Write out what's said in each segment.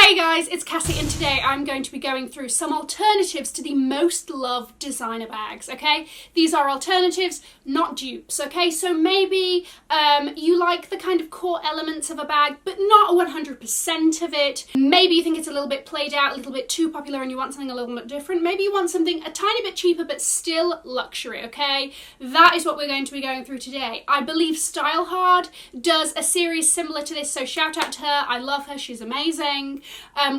Hey guys, it's Cassie and today I'm going to be going through some alternatives to the most loved designer bags, okay? These are alternatives, not dupes, okay? So maybe you like the kind of core elements of a bag, but not 100% of it. Maybe you think it's a little bit played out, a little bit too popular and you want something a little bit different. Maybe you want something a tiny bit cheaper but still luxury, okay? That is what we're going to be going through today. I believe Style Hard does a series similar to this, so shout out to her. I love her, she's amazing.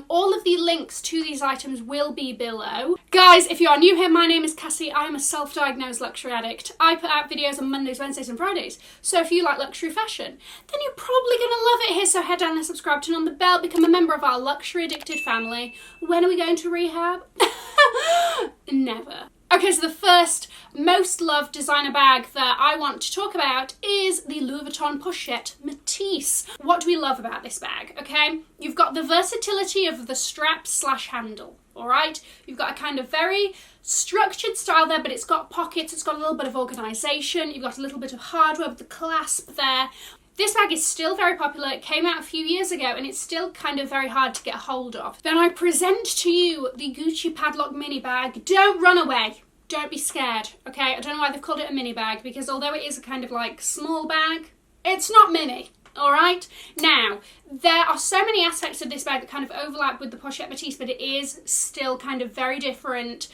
All of the links to these items will be below. Guys, if you are new here, my name is Cassie. I am a self-diagnosed luxury addict. I put out videos on Mondays, Wednesdays and Fridays. So if you like luxury fashion, then you're probably going to love it here. So head down there, subscribe, turn on the bell, become a member of our luxury addicted family. When are we going to rehab? Never. Okay, so the first most loved designer bag that I want to talk about is the Louis Vuitton Pochette Metis. What do we love about this bag, okay? You've got the versatility of the strap slash handle, all right? You've got a kind of very structured style there, but it's got pockets, it's got a little bit of organisation, you've got a little bit of hardware with the clasp there. This bag is still very popular. It came out a few years ago and it's still kind of very hard to get a hold of. Then I present to you the Gucci Padlock mini bag. Don't run away. Don't be scared, okay? I don't know why they've called it a mini bag because although it is a kind of like small bag, it's not mini, all right? Now, there are so many aspects of this bag that kind of overlap with the Pochette Metis, but it is still kind of very different.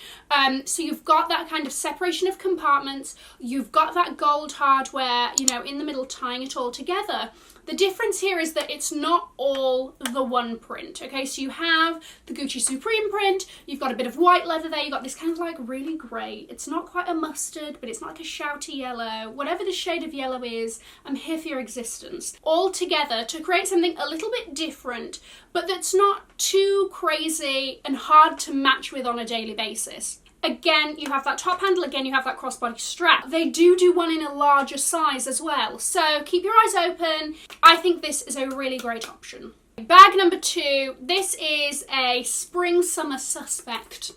So you've got that kind of separation of compartments. You've got that gold hardware, you know, in the middle tying it all together. The difference here is that it's not all the one print, okay? So you have the Gucci Supreme print, you've got a bit of white leather there, you've got this kind of like really grey. It's not quite a mustard, but it's not like a shouty yellow. Whatever the shade of yellow is, I'm here for your existence. All together to create something a little bit different, but that's not too crazy and hard to match with on a daily basis. Again, you have that top handle, again, you have that crossbody strap. They do one in a larger size as well. So keep your eyes open. I think this is a really great option. Bag number 2, this is a spring-summer suspect.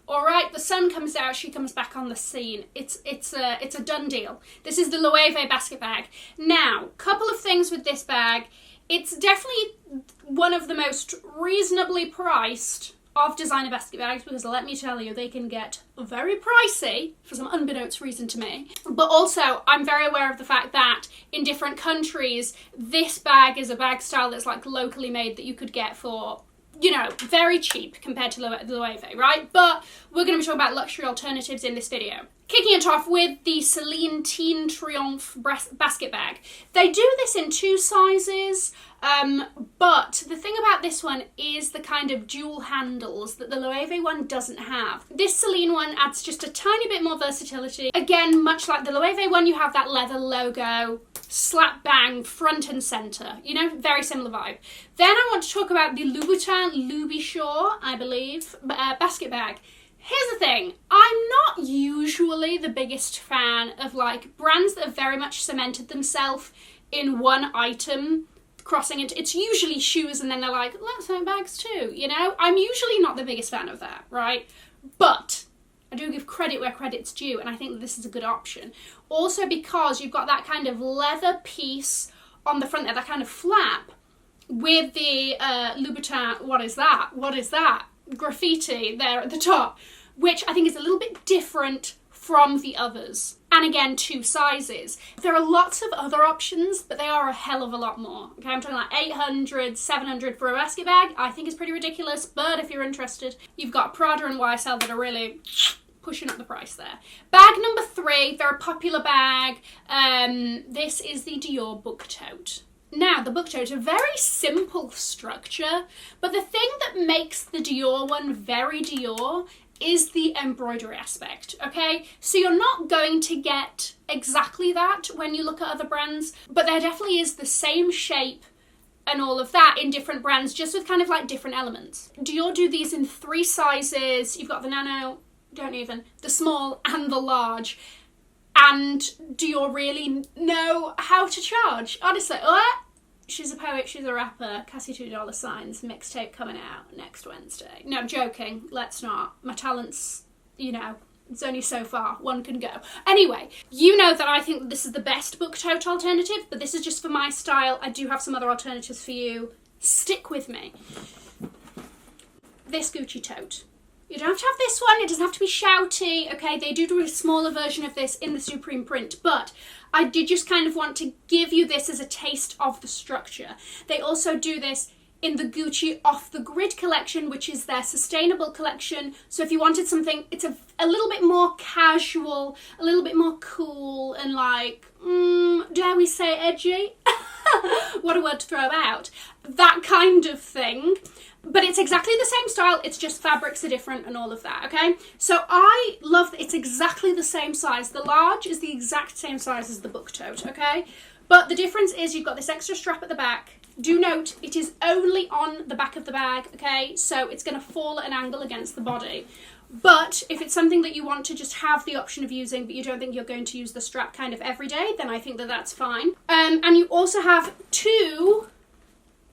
All right, the sun comes out, she comes back on the scene. It's a done deal. This is the Loewe Basket Bag. Now, couple of things with this bag. It's definitely one of the most reasonably priced of designer basket bags because let me tell you, they can get very pricey for some unbeknownst reason to me. But also, I'm very aware of the fact that in different countries, this bag is a bag style that's like locally made that you could get for, you know, very cheap compared to Loewe, right? But we're going to be talking about luxury alternatives in this video. Kicking it off with the Celine Teen Triomphe basket bag. They do this in 2 sizes, but the thing about this one is the kind of dual handles that the Loewe one doesn't have. This Celine one adds just a tiny bit more versatility. Again, much like the Loewe one, you have that leather logo, slap bang, front and centre. You know, very similar vibe. Then I want to talk about the Louboutin Loubishore, I believe, basket bag. Here's the thing, I'm not usually the biggest fan of like brands that have very much cemented themselves in one item crossing it. It's usually shoes and then they're like, let's make bags too, you know? I'm usually not the biggest fan of that, right? But I do give credit where credit's due and I think that this is a good option. Also because you've got that kind of leather piece on the front there, that kind of flap with the Louboutin, what is that? Graffiti there at the top, which I think is a little bit different from the others. And again, 2 sizes. There are lots of other options, but they are a hell of a lot more. Okay, I'm talking like 800, 700 for a basket bag. I think it's pretty ridiculous, but if you're interested, you've got Prada and YSL that are really pushing up the price there. Bag number 3, very popular bag. This is the Dior Book Tote. Now, the book tote is a very simple structure, but the thing that makes the Dior one very Dior is the embroidery aspect, okay? So you're not going to get exactly that when you look at other brands, but there definitely is the same shape and all of that in different brands, just with kind of like different elements. Dior do these in 3 sizes. You've got the nano, the small and the large. And do you really know how to charge? Honestly, what? She's a poet, she's a rapper, Cassie $2 signs, mixtape coming out next Wednesday. No, I'm joking, let's not. My talents, you know, it's only so far, one can go. Anyway, you know that I think this is the best book tote alternative, but this is just for my style. I do have some other alternatives for you. Stick with me. this Gucci tote. You don't have to have this one, it doesn't have to be shouty, okay? They do a smaller version of this in the Supreme print, but I did just kind of want to give you this as a taste of the structure. They also do this in the Gucci Off the Grid collection, which is their sustainable collection. So if you wanted something, it's a little bit more casual, a little bit more cool, and like, dare we say edgy? What a word to throw out. That kind of thing. But it's exactly the same style, it's just fabrics are different and all of that, okay? So I love that it's exactly the same size. The large is the exact same size as the book tote, okay? But the difference is you've got this extra strap at the back. Do note, it is only on the back of the bag, okay? So it's going to fall at an angle against the body. But if it's something that you want to just have the option of using, but you don't think you're going to use the strap kind of every day, then I think that that's fine. And you also have 2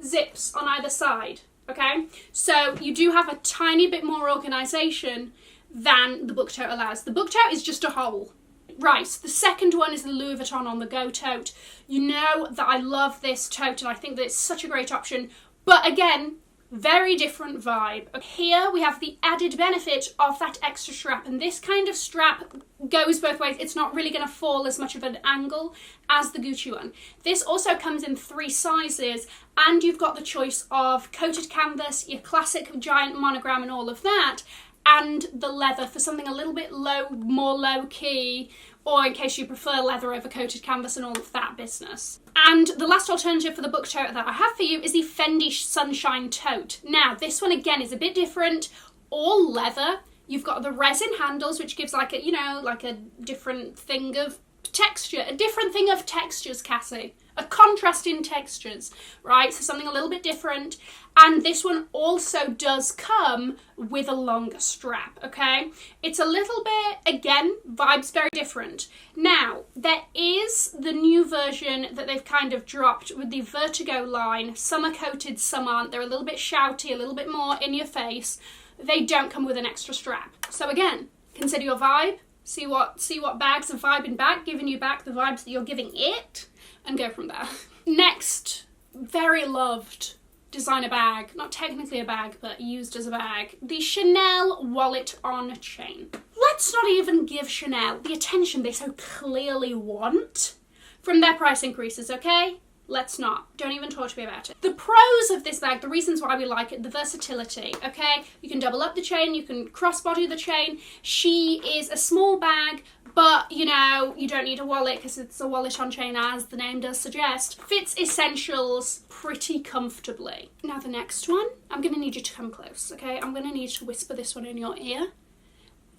zips on either side, okay? So you do have a tiny bit more organisation than the book tote allows. The book tote is just a hole. Right, the second one is the Louis Vuitton OnTheGo tote. You know that I love this tote and I think that it's such a great option, but again, very different vibe. Here we have the added benefit of that extra strap, and this kind of strap goes both ways. It's not really going to fall as much of an angle as the Gucci one. This also comes in 3 sizes, and you've got the choice of coated canvas, your classic giant monogram and all of that, and the leather for something a little bit more low-key, or in case you prefer leather over coated canvas and all of that business. And the last alternative for the book tote that I have for you is the Fendi Sunshine tote. Now, this one again is a bit different, all leather. You've got the resin handles, which gives like a, you know, like a different thing of texture, a different thing of textures, Cassie. A contrast in textures, right? So something a little bit different. And this one also does come with a longer strap, okay? It's a little bit, again, vibes very different. Now, there is the new version that they've kind of dropped with the Vertigo line. Some are coated, some aren't. They're a little bit shouty, a little bit more in your face. They don't come with an extra strap. So again, consider your vibe. See what bags are vibing back, giving you back the vibes that you're giving it, and go from there. Next, very loved designer bag, not technically a bag, but used as a bag, the Chanel wallet on chain. Let's not even give Chanel the attention they so clearly want from their price increases, okay? Let's not. Don't even talk to me about it. The pros of this bag, the reasons why we like it, the versatility, okay? You can double up the chain, you can crossbody the chain. She is a small bag, but, you know, you don't need a wallet because it's a wallet on chain, as the name does suggest. Fits essentials pretty comfortably. Now the next one, I'm going to need you to come close, okay? I'm going to need to whisper this one in your ear.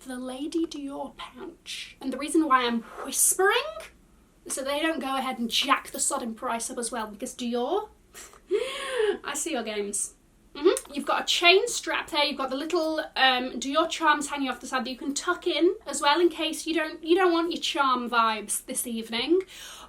The Lady Dior pouch. And the reason why I'm whispering, so they don't go ahead and jack the sodding price up as well, because Dior, I see your games. You've got a chain strap there, you've got the little Dior charms hanging off the side that you can tuck in as well in case you don't want your charm vibes this evening.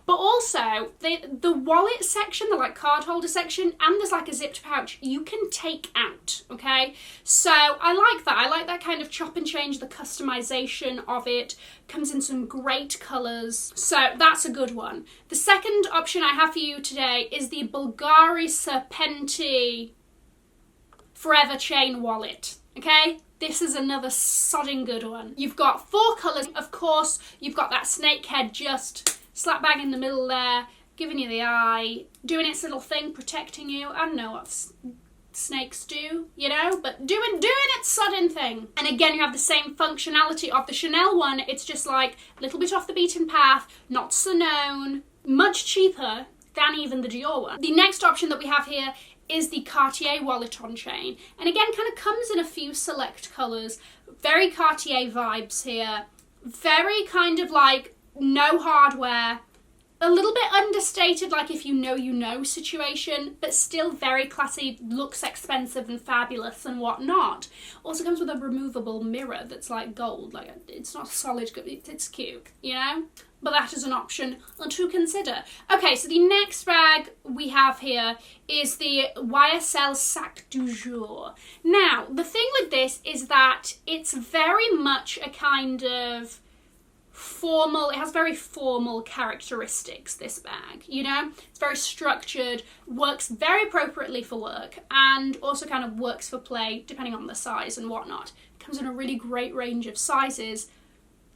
But also, the wallet section, the like card holder section, and there's like a zipped pouch you can take out, okay? So I like that. I like that kind of chop and change, the customization of it. Comes in some great colours. So that's a good one. The second option I have for you today is the Bvlgari Serpenti Forever Chain Wallet, okay? This is another sodding good one. You've got 4 colours. Of course, you've got that snake head just slap bang in the middle there, giving you the eye, doing its little thing, protecting you. I don't know what snakes do, you know, but doing its sudden thing. And again, you have the same functionality of the Chanel one. It's just like a little bit off the beaten path, not so known, much cheaper than even the Dior one. The next option that we have here is the Cartier wallet on chain. And again, kind of comes in a few select colours. Very Cartier vibes here. Very kind of like no hardware. A little bit understated, like if you know situation, but still very classy, looks expensive and fabulous and whatnot. Also comes with a removable mirror that's like gold, like it's not solid, it's cute, you know? But that is an option to consider. Okay, so the next bag we have here is the YSL Sac du Jour. Now, the thing with this is that it's very much a kind of formal, it has very formal characteristics, this bag, you know? It's very structured, works very appropriately for work, and also kind of works for play, depending on the size and whatnot. It comes in a really great range of sizes.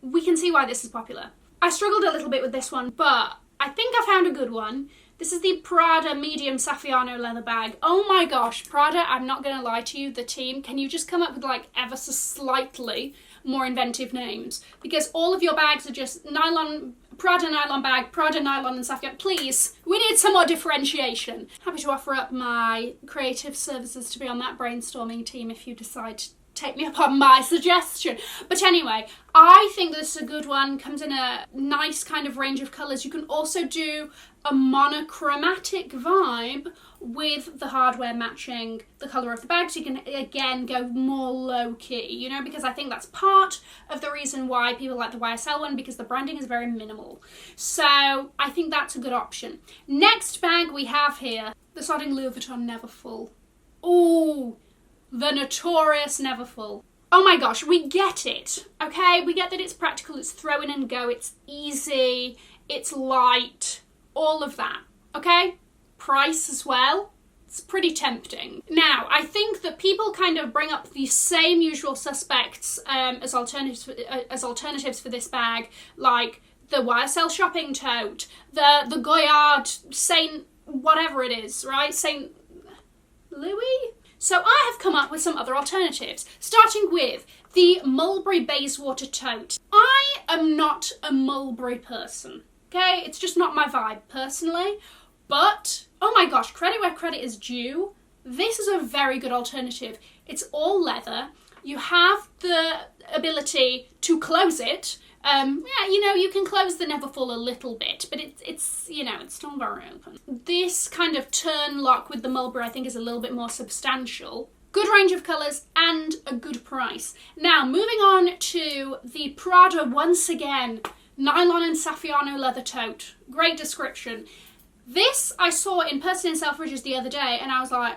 We can see why this is popular. I struggled a little bit with this one, but I think I found a good one. This is the Prada medium Saffiano leather bag. Oh my gosh, Prada, I'm not gonna lie to you, the team, can you just come up with like ever so slightly more inventive names? Because all of your bags are just nylon, Prada nylon bag, Prada nylon and Saffiano. Please, we need some more differentiation. Happy to offer up my creative services to be on that brainstorming team if you decide to take me up on my suggestion. But anyway, I think this is a good one. Comes in a nice kind of range of colours. You can also do a monochromatic vibe with the hardware matching the colour of the bag, so you can again go more low-key, you know, because I think that's part of the reason why people like the YSL one, because the branding is very minimal. So I think that's a good option. Next bag we have here, the sodding Louis Vuitton Neverfull. Ooh, the notorious Neverfull. Oh my gosh, we get it, okay? We get that it's practical, it's throw in and go, it's easy, it's light, all of that, okay? Price as well, it's pretty tempting. Now, I think that people kind of bring up the same usual suspects as alternatives for this bag, like the YSL shopping tote, the Goyard Saint whatever it is, right? Saint Louis? So I have come up with some other alternatives, starting with the Mulberry Bayswater tote. I am not a Mulberry person, okay? It's just not my vibe personally, but oh my gosh, credit where credit is due. This is a very good alternative. It's all leather. You have the ability to close it. Yeah, you know, you can close the Neverfull a little bit, but it's you know, it's still very open. This kind of turn lock with the Mulberry I think is a little bit more substantial. Good range of colours and a good price. Now, moving on to the Prada, once again, nylon and Saffiano leather tote. Great description. This I saw in person in Selfridges the other day and I was like,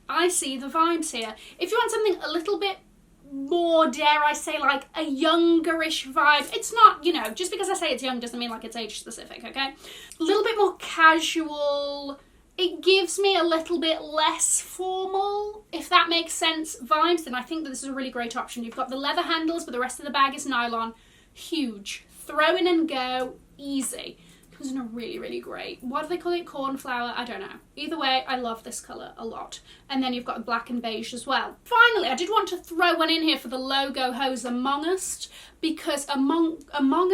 I see the vibes here. If you want something a little bit more, dare I say, like a youngerish vibe. It's not, you know, just because I say it's young doesn't mean like it's age specific, okay? A little bit more casual. It gives me a little bit less formal, if that makes sense, vibes, then I think that this is a really great option. You've got the leather handles, but the rest of the bag is nylon. Huge. Throw in and go. Easy. Comes in a really, really great, what do they call it? Cornflower? I don't know. Either way, I love this colour a lot. And then you've got black and beige as well. Finally, I did want to throw one in here for the logo hose Among Us, because Among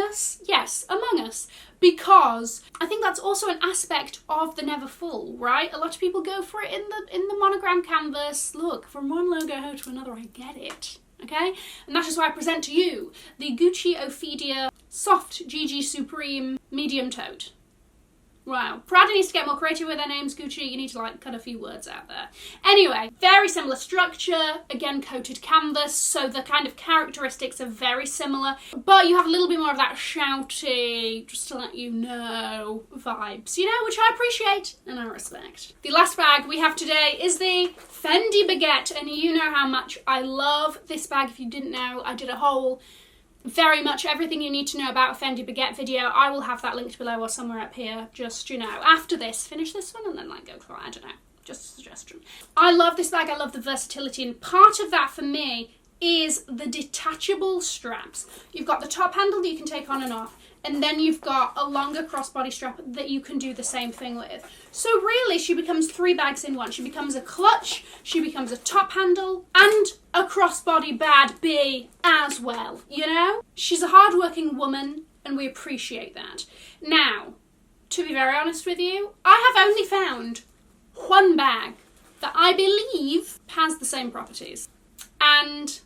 Us? Yes, Among Us. Because I think that's also an aspect of the Neverfull, right? A lot of people go for it in the monogram canvas. Look, from one logo hose to another, I get it. Okay? And that is why I present to you the Gucci Ophidia Soft GG Supreme Medium Tote. Wow. Prada needs to get more creative with their names, Gucci. You need to like cut a few words out there. Anyway, very similar structure. Again, coated canvas, so the kind of characteristics are very similar. But you have a little bit more of that shouty, just to let you know, vibes, you know, which I appreciate and I respect. The last bag we have today is the Fendi Baguette, and you know how much I love this bag. If you didn't know, I did a whole very much everything you need to know about a Fendi Baguette video. I will have that linked below or somewhere up here. Just, you know, after this, finish this one and then like go for it. I don't know. Just a suggestion. I love this bag. I love the versatility, and part of that for me is the detachable straps. You've got the top handle that you can take on and off, and then you've got a longer crossbody strap that you can do the same thing with. So really, she becomes 3 bags in one. She becomes a clutch, she becomes a top handle, and a crossbody bad bee as well, you know? She's a hardworking woman, and we appreciate that. Now, to be very honest with you, I have only found one bag that I believe has the same properties. And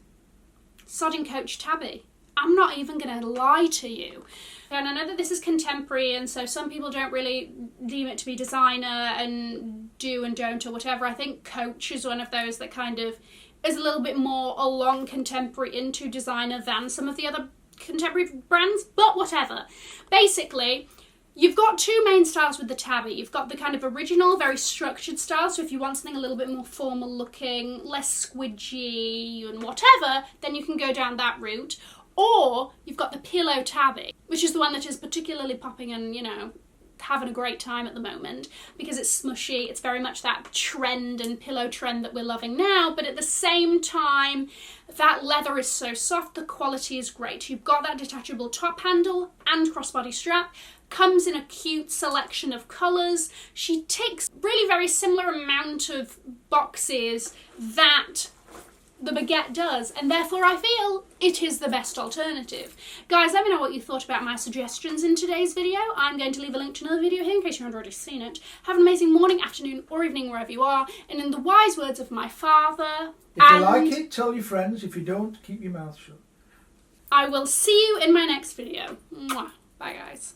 sodding Coach Tabby. I'm not even going to lie to you. And I know that this is contemporary, and so some people don't really deem it to be designer and do and don't or whatever. I think Coach is one of those that kind of is a little bit more along contemporary into designer than some of the other contemporary brands, but whatever. Basically, you've got 2 main styles with the Tabby. You've got the kind of original, very structured style, so if you want something a little bit more formal looking, less squidgy and whatever, then you can go down that route. Or you've got the Pillow Tabby, which is the one that is particularly popping and, you know, having a great time at the moment because it's smushy. It's very much that trend and pillow trend that we're loving now, but at the same time, that leather is so soft, the quality is great. You've got that detachable top handle and crossbody strap. Comes in a cute selection of colours. She ticks really very similar amount of boxes that the Baguette does, and therefore I feel it is the best alternative. Guys, let me know what you thought about my suggestions in today's video. I'm going to leave a link to another video here in case you haven't already seen it. Have an amazing morning, afternoon or evening wherever you are, and in the wise words of my father, if you like it, tell your friends. If you don't, keep your mouth shut. I will see you in my next video. Mwah. Bye guys.